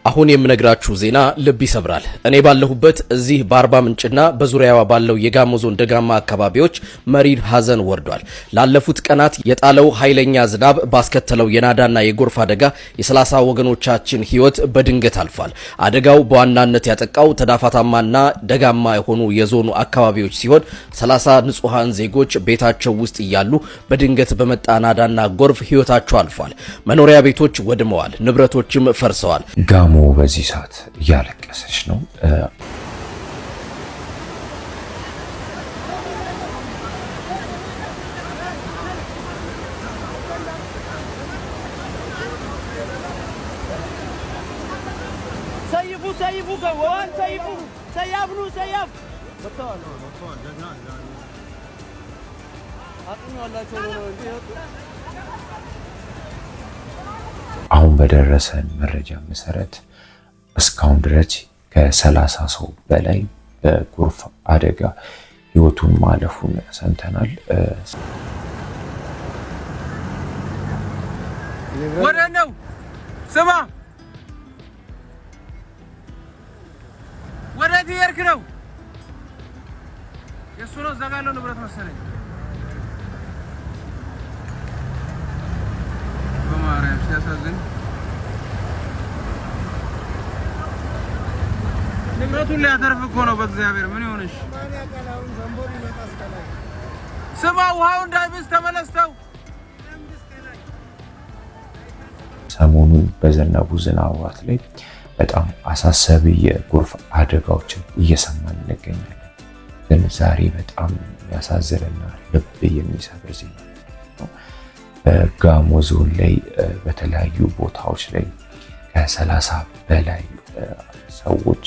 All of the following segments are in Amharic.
አሁን የምነግራችሁ ዜና ልብ ይሰብራል። እኔ ባለሁበት እዚህ በአርባ ምንጭና በዙሪያዋ ባለው የጋሞ ዞን ደጋማ አካባቢዎች መሪር ሐዘን ወርዷል። ላለፉት ቀናት የጣለው ኃይለኛ ዝናብ ባስከተለው የናዳና የጎርፍ አደጋ የ30 ወገኖቻችን ሕይወት በድንገት አልፏል። አደጋው በዋናነት ያጠቃው ተዳፋታማና ደጋማ የሆኑ የዞኑ አካባቢዎች ሲሆን 30 ንጹሃን ዜጎች ቤታቸው ውስጥ እያሉ በድንገት በመጣ ናዳና ጎርፍ ሕይወታቸው አልፏል። መኖሪያ ቤቶች ወድመዋል፣ ንብረቶችም ፈርሰዋል። ጋሞ በዚህ ሰዓት እያለቀሰች ነው። አሁን በደረሰን መረጃ መሰረት እስካሁን ድረስ ከ30 ሰው በላይ በጎርፍ አደጋ ህይወቱን ማለፉን ሰምተናል። ወደ ነው ስማ፣ ወደ ትየርክ ነው የሱ ነው ዘጋለው ንብረት መሰለኝ። በማርያም ሲያሳዝን ንብረቱን ሊያተርፍ እኮ ነው። በእግዚአብሔር ምን ይሆንሽ? ስማ ውሃው እንዳይብስ ተመለስተው። ሰሞኑን በዘነቡ ዝናባት ላይ በጣም አሳሳቢ የጎርፍ አደጋዎችን እየሰማን እንገኛለን። ግን ዛሬ በጣም ያሳዝንና ልብ የሚሰብር ዜና ነው። በጋሞ ዞን ላይ በተለያዩ ቦታዎች ላይ ከ30 በላይ ሰዎች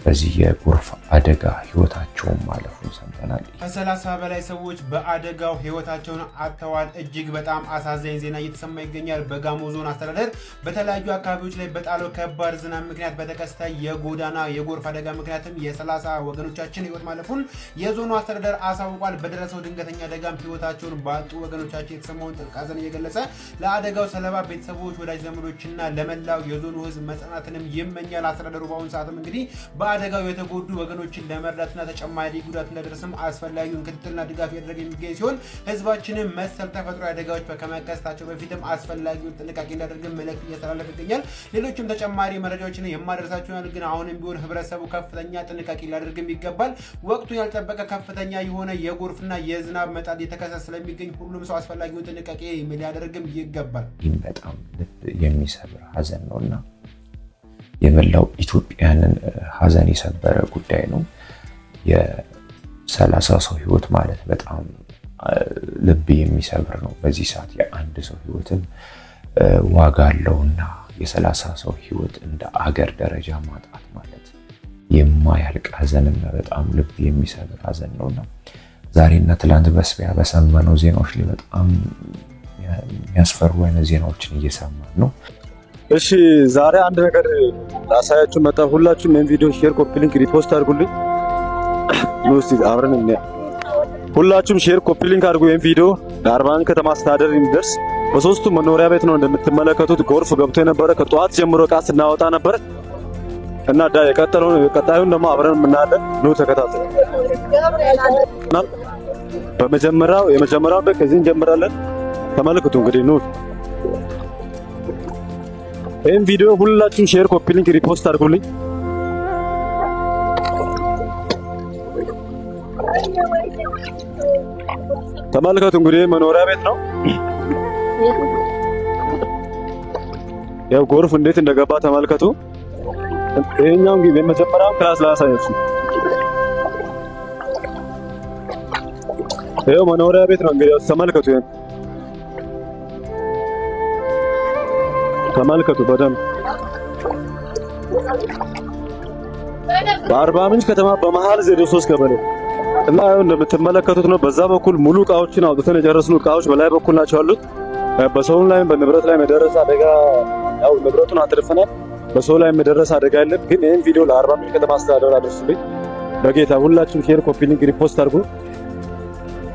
በዚህ የጎርፍ አደጋ ህይወታቸውን ማለፉን ሰምተናል። ከ30 በላይ ሰዎች በአደጋው ህይወታቸውን አጥተዋል። እጅግ በጣም አሳዛኝ ዜና እየተሰማ ይገኛል። በጋሞ ዞን አስተዳደር በተለያዩ አካባቢዎች ላይ በጣለው ከባድ ዝናብ ምክንያት በተከሰተ የጎዳና የጎርፍ አደጋ ምክንያትም የ30 ወገኖቻችን ህይወት ማለፉን የዞኑ አስተዳደር አሳውቋል። በደረሰው ድንገተኛ አደጋም ህይወታቸውን ባጡ ወገኖቻችን የተሰማውን ጥልቅ ሐዘን እየገለጸ ለአደጋው ሰለባ ቤተሰቦች፣ ወዳጅ ዘመዶችና ለመላው የዞኑ ህዝብ መጽናናትንም ይመኛል። አስተዳደሩ በአሁኑ ሰዓትም እንግዲህ በአደጋው የተጎዱ ወገኖችን ለመርዳትና ተጨማሪ ጉዳት እንዳይደርስም አስፈላጊውን ክትትልና ድጋፍ ያደረገ የሚገኝ ሲሆን ህዝባችንን መሰል ተፈጥሯዊ አደጋዎች ከመከሰታቸው በፊትም አስፈላጊውን ጥንቃቄ እንዲያደርግ መልእክት እያስተላለፈ ይገኛል። ሌሎችም ተጨማሪ መረጃዎችን የማደርሳችሁ ያለ ግን አሁንም ቢሆን ህብረተሰቡ ከፍተኛ ጥንቃቄ ሊያደርግም ይገባል። ወቅቱን ያልጠበቀ ከፍተኛ የሆነ የጎርፍና የዝናብ መጣል የተከሰተ ስለሚገኝ ሁሉም ሰው አስፈላጊውን ጥንቃቄ ሊያደርግም ይገባል። ይህ በጣም ልብ የሚሰብር ሐዘን ነውና የመላው ኢትዮጵያንን ሐዘን የሰበረ ጉዳይ ነው። የ30 ሰው ህይወት ማለት በጣም ልብ የሚሰብር ነው። በዚህ ሰዓት የአንድ ሰው ህይወትም ዋጋ አለውና የ30 ሰው ህይወት እንደ አገር ደረጃ ማጣት ማለት የማያልቅ ሐዘንና በጣም ልብ የሚሰብር ሐዘን ነውና ዛሬና ትላንት በስቢያ በሰማነው ዜናዎች ላይ በጣም የሚያስፈሩ አይነት ዜናዎችን እየሰማን ነው። እሺ ዛሬ አንድ ነገር ላሳያችሁ መጣ። ሁላችሁም ይሄን ቪዲዮ ሼር፣ ኮፒ ሊንክ፣ ሪፖስት አድርጉልኝ። ኑስቲ አብረን እንያ ሁላችሁም ሼር፣ ኮፒ ሊንክ አድርጉ። ይሄን ቪዲዮ ለአርባ ምንጭ ከተማ አስተዳደር እንዲደርስ። በሶስቱ መኖሪያ ቤት ነው እንደምትመለከቱት ጎርፍ ገብቶ የነበረ ከጧት ጀምሮ ዕቃ ስናወጣ ነበር እና ቀጣዩን ደግሞ አብረን እናያለን። ኑ ተከታተሉ። የመጀመሪያው ቤት ከዚህ እንጀምራለን። ተመልከቱ እንግዲህ ኑ። ይሄን ቪዲዮ ሁላችሁም ሼር፣ ኮፒ ሊንክ፣ ሪፖስት አድርጉልኝ። ተመልከቱ እንግዲህ መኖሪያ ቤት ነው። ያው ጎርፍ እንዴት እንደገባ ተመልከቱ። ይሄኛው እንግዲህ የመጀመሪያው ክላስ ላሳያችሁ። ይሄው መኖሪያ ቤት ነው እንግዲህ ተመልከቱ። ይሄን ተመልከቱ በደንብ በአርባ ምንጭ ከተማ በመሃል 03 ቀበሌ እና እንደምትመለከቱት ነው። በዛ በኩል ሙሉ እቃዎችን አውጥተን የጨረስኑ እቃዎች በላይ በኩል ናቸው ያሉት። በሰው ላይ በንብረት ላይ መደረስ አደጋ ያው ንብረቱን አትርፈናል። በሰው ላይ መደረስ አደጋ የለም። ግን ይሄን ቪዲዮ ለአርባ ምንጭ ከተማ አስተዳደር አድርሱልኝ በጌታ። ሁላችሁም ሼር፣ ኮፒ ሊንክ፣ ሪፖስት አድርጉ።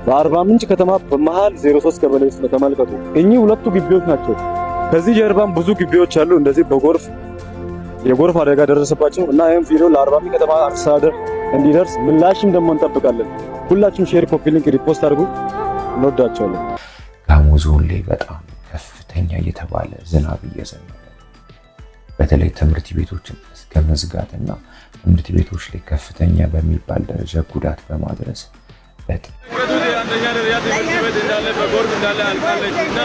በአርባ ምንጭ ከተማ በመሃል 03 ቀበሌ ውስጥ ተመልከቱ። እኚህ ሁለቱ ግቢዎች ናቸው። ከዚህ ጀርባም ብዙ ግቢዎች አሉ እንደዚህ በጎርፍ የጎርፍ አደጋ ደረሰባቸው እና ይህም ቪዲዮ ለአርባ ምንጭ ከተማ አስተዳደር እንዲደርስ ምላሽም ደግሞ እንጠብቃለን። ሁላችሁም ሼር፣ ኮፒ ሊንክ፣ ሪፖስት አድርጉ። እንወዳቸዋለን። ጋሞ ዞን ላይ በጣም ከፍተኛ የተባለ ዝናብ እየዘነበ በተለይ ትምህርት ቤቶችን እስከ መዝጋትና ትምህርት ቤቶች ላይ ከፍተኛ በሚባል ደረጃ ጉዳት በማድረስ አንደኛ ደረጃ ትምህርት ቤት እንዳለ በጎርፍ እንዳለ አልቃለች እና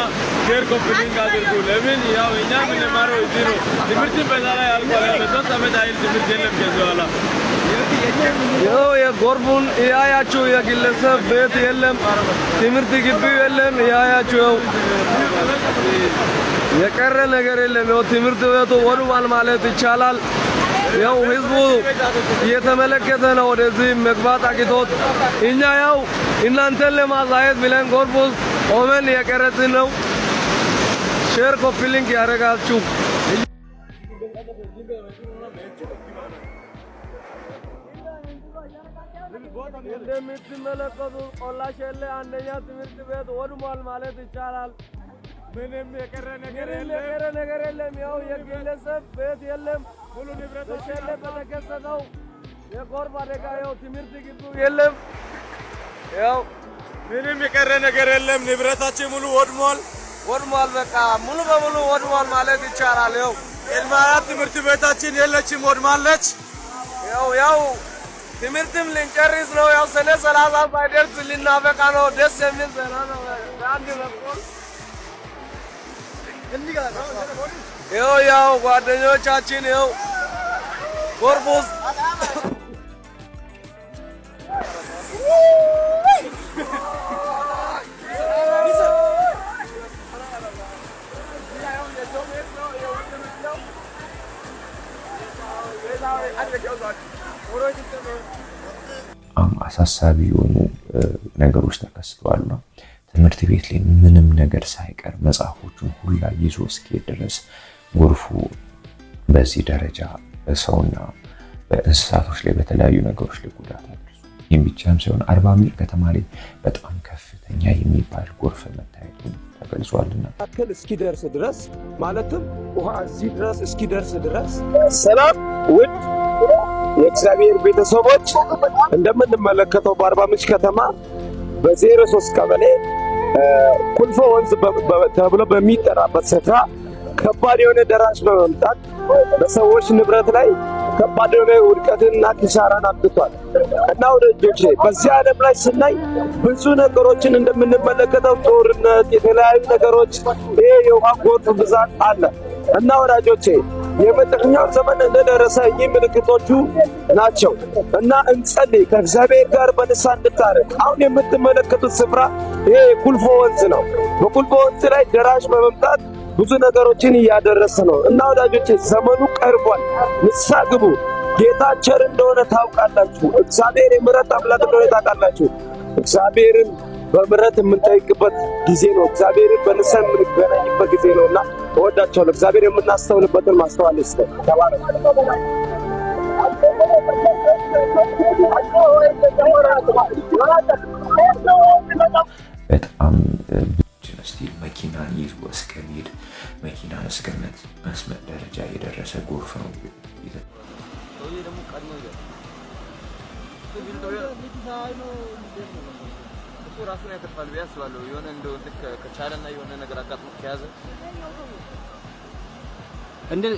ሼር ኮፒ ሊንክ አድርጉ። ለምን ያው እኛ የምንማረው እዚህ ነው። ትምህርትን በዛ ላይ አልቋል። በሶስት ዓመት አይል ትምህርት የለም ከዚህ በኋላ ይኸው የጎርፉን እያያችሁ የግለሰብ ቤት የለም፣ ትምህርት ግቢው የለም። እያያችሁ የቀረ ነገር የለም። ይኸው ትምህርት ቤቱ ወድሟል ማለት ይቻላል። ያው ህዝቡ እየተመለከተ ነው፣ ወደዚህ መግባት አቅቶት። እኛ ያው እናንተን ለማሳየት ብለን ጎርፍ ውስጥ ቆመን የቀረጽን ነው። ሼር ኮፒ ሊንክ ያደረጋችሁ እንደምትመለከቱት ቆላ ሸሌ አንደኛ ትምህርት ቤት ወድሟል ማለት ይቻላል። ምንም የቀረ ነገር የለም። ያው የግለሰብ ቤት የለም። ሁሉ ንብረት ሸሌ በተከሰተው የጎርፍ አደጋ ያው ትምህርት ግቢው የለም። ያው ምንም የቀረ ነገር የለም። ንብረታችን ሙሉ ወድሟል። በቃ ሙሉ በሙሉ ወድሟል ማለት ይቻላል። ያው የልማት ትምህርት ቤታችን የለችም፣ ወድማለች። ያው ትምህርትም ልንጨርስ ነው። ያው ሰኔ 30 ሳይደርስ ልናበቃ ነው። ደስ የሚል ዜና ነው። አንድ በኩል ያው ጓደኞቻችን ያው ጎርፍ ውስጥ አሳሳቢ የሆኑ ነገሮች ተከስተዋል። ትምህርት ቤት ላይ ምንም ነገር ሳይቀር መጽሐፎቹን ሁላ ይዞ እስኪሄድ ድረስ ጎርፉ በዚህ ደረጃ በሰውና በእንስሳቶች ላይ በተለያዩ ነገሮች ላይ ጉዳት አድርሷል። ይህም ብቻም ሳይሆን አርባ ምንጭ ከተማ ላይ በጣም ከፍተኛ የሚባል ጎርፍ መታየቱን ተገልጿልና እስኪደርስ ድረስ ማለትም ውሃ እዚህ ድረስ እስኪደርስ ድረስ ሰላም ውድ የእግዚአብሔር ቤተሰቦች እንደምንመለከተው በአርባ ምንጭ ከተማ በ03 ቀበሌ ኩልፎ ወንዝ ተብሎ በሚጠራበት ስፍራ ከባድ የሆነ ደራሽ በመምጣት በሰዎች ንብረት ላይ ከባድ የሆነ ውድቀትንና ኪሳራን አምጥቷል እና ወዳጆቼ በዚህ ዓለም ላይ ስናይ ብዙ ነገሮችን እንደምንመለከተው ጦርነት፣ የተለያዩ ነገሮች፣ ይሄ የውሃ ጎርፍ ብዛት አለ እና ወዳጆቼ የመጨረሻው ዘመን እንደደረሰ ይህ ምልክቶቹ ናቸው እና እንጸልይ፣ ከእግዚአብሔር ጋር በንስሐ እንድታረቅ። አሁን የምትመለከቱት ስፍራ ይሄ ኩልፎ ወንዝ ነው። በኩልፎ ወንዝ ላይ ደራሽ በመምጣት ብዙ ነገሮችን እያደረሰ ነው እና ወዳጆቼ ዘመኑ ቀርቧል። ንስሐ ግቡ። ጌታ ቸር እንደሆነ ታውቃላችሁ። እግዚአብሔር የምሕረት አምላክ እንደሆነ ታውቃላችሁ። እግዚአብሔርን በምሕረት የምንጠይቅበት ጊዜ ነው። እግዚአብሔርን በንስሐ የምንገናኝበት ጊዜ ነውና እወዳቸዋለሁ። እግዚአብሔር የምናስተውልበትን ማስተዋል ይስጠን። ተባረክ። በጣም ስቲል መኪናን ይዞ እስከሚሄድ መኪናን እስከ መስመጥ ደረጃ የደረሰ ጎርፍ ነው። ራሱን ያተርፋል ብዬ አስባለሁ። የሆነ እንደው ከቻለና የሆነ ነገር አጋጥሞ ከያዘ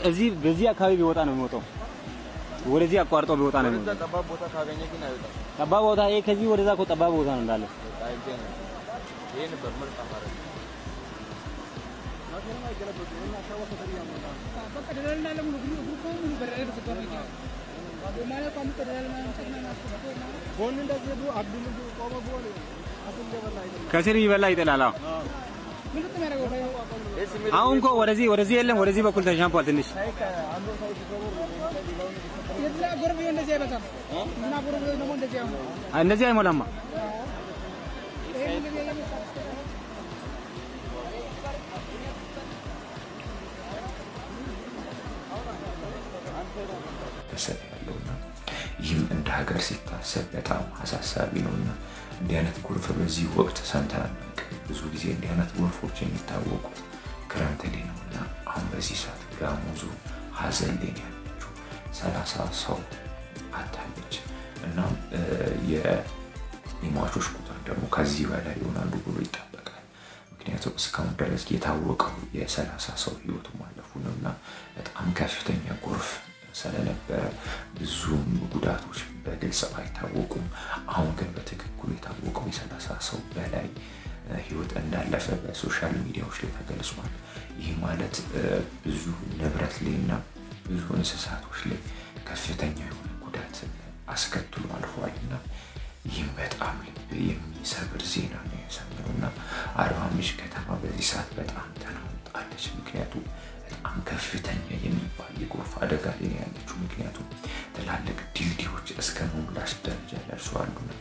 እዚህ በዚህ አካባቢ ቢወጣ ነው የሚወጣው። ወደዚህ አቋርጦ ቢወጣ ነው የሚወጣው። ጠባብ ቦታ ካገኘ ግን አይወጣም። ጠባብ ቦታ ይሄ ከዚህ ወደዛ እኮ ጠባብ ቦታ ነው እንዳለ። ይሄ ነበር ምርጥ አማራጭ። ከስር ይበላ ይጥላል። አሁን እኮ ወደዚህ የለም። ወደዚህ በኩል ተሻምቷል ትንሽ እንደዚህ አይሞላማ። ያለውና ይህም እንደ ሀገር ሲታሰብ በጣም አሳሳቢ ነውና እንዲህ አይነት ጎርፍ በዚህ ወቅት ሰምተናል። ብዙ ጊዜ እንዲህ አይነት ጎርፎች የሚታወቁት ክረምት ላይ ነውና አሁን በዚህ ሰዓት ጋሞ ዞን ሀዘን ላይ ነው። 30 ሰው አታለች። እና የሟቾች ቁጥር ደግሞ ከዚህ በላይ ይሆናሉ ብሎ ይጠበቃል። ምክንያቱም እስካሁን ድረስ የታወቀው የ30 ሰው ህይወቱ ማለፉ ነው እና በጣም ከፍተኛ ጎርፍ ስለነበረ ብዙም ጉዳቶች በግልጽ አይታወቁም። አሁን ግን በትክክሉ የታወቀው የ30 ሰው በላይ ህይወት እንዳለፈ በሶሻል ሚዲያዎች ላይ ተገልጿል። ይህ ማለት ብዙ ንብረት ላይና ብዙ እንስሳቶች ላይ ከፍተኛ የሆነ ጉዳት አስከትሎ አልፏልና ይህም በጣም ልብ የሚሰብር ዜና ነው የሰማነውና አርባ ምንጭ ከተማ በዚህ ሰዓት በጣም ተናውጣለች። ምክንያቱም በጣም ከፍተኛ የሚባል የጎርፍ አደጋ ላይ ያለችው፣ ምክንያቱም ትላልቅ ድልድዮች እስከ መሙላት ደረጃ ደርሰዋልና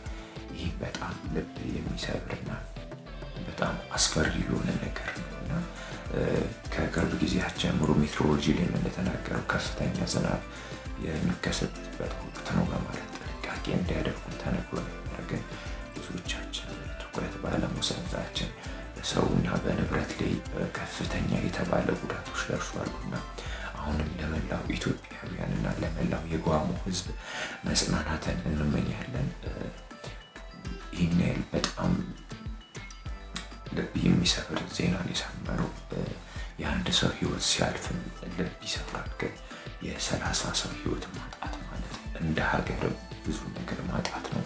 ይህ በጣም ልብ የሚሰብርና በጣም አስፈሪ የሆነ ነገር ነውና ከቅርብ ጊዜያት ጀምሮ ሜትሮሎጂ ላይ እንደተናገረው ከፍተኛ ዝናብ የሚከሰትበት ወቅት ነው በማለት ጥንቃቄ እንዲያደርጉ ተነግሮ ነበር። ግን ብዙዎቻችን ትኩረት ባለመውሰዳችን በሰውና በንብረት ላይ ከፍተኛ የተባለ ጉዳቶች ደርሷሉና አሁንም ለመላው ኢትዮጵያውያንና ለመላው የጓሞ ህዝብ መጽናናትን እንመኛለን። ይህን በጣም ልብ የሚሰብር ዜና የሰማነው የአንድ ሰው ህይወት ሲያልፍም ልብ ይሰብራል። ግን የ30 ሰው ህይወት ማጣት ማለት እንደ ሀገር ብዙ ነገር ማጣት ነው።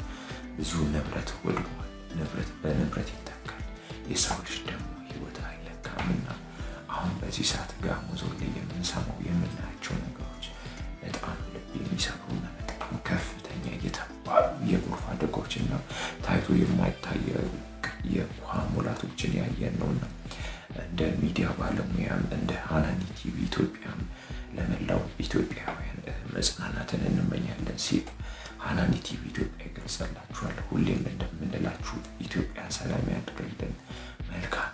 ብዙ ንብረት ወድሟል። ንብረት በንብረት ይተካል። የሰው ልጅ ደግሞ ህይወት አይለካምና አሁን በዚህ ሰዓት ጋሞ ዞን ላይ የምንሰማው የምናያቸው ነገሮች በጣም ልብ የሚሰብሩና በጣም ከፍተኛ የተባሉ የጎርፍ አደጋዎችና ታይቶ የማይታየ የውሃ ሙላቶችን ያየን ነውና እንደ ሚዲያ ባለሙያም እንደ ሃናኒ ቲቪ ኢትዮጵያም ለመላው ኢትዮጵያውያን መጽናናትን እንመኛለን ሲል ሃናኒ ቲቪ ኢትዮጵያ ይገልጻላችኋል። ሁሌም እንደምንላችሁ ኢትዮጵያ ሰላም ያድርግልን። መልካም